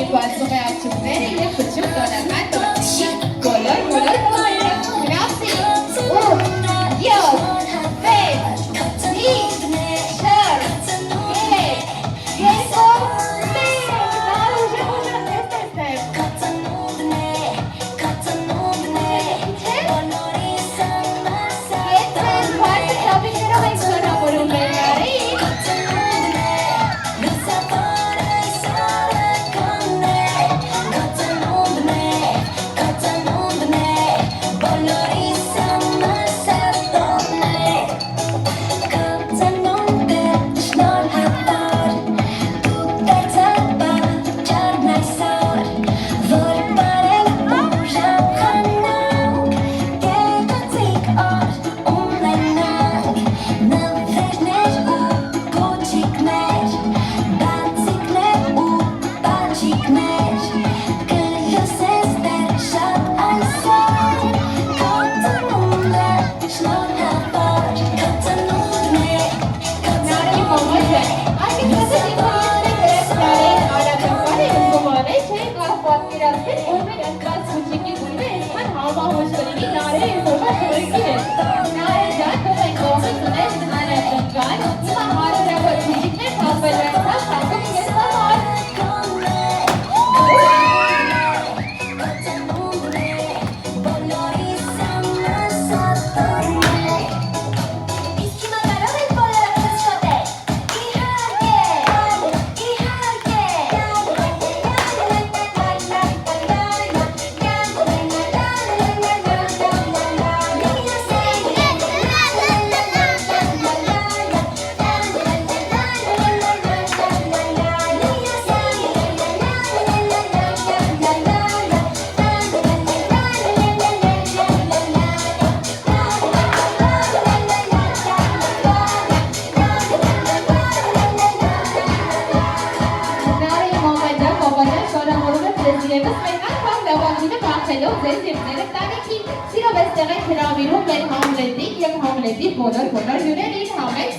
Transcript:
երկու ասում է աչուկները և խչում տոնական տոնի բոլոր բոլորը գրասի ու յոտ վեց նիտ շր երկու ձեզ և ձեր ընտանիքին, սիրով էստեղ եք հրավիրում մեր Համլետին և Համլետի բոլոր հյուրերին համեք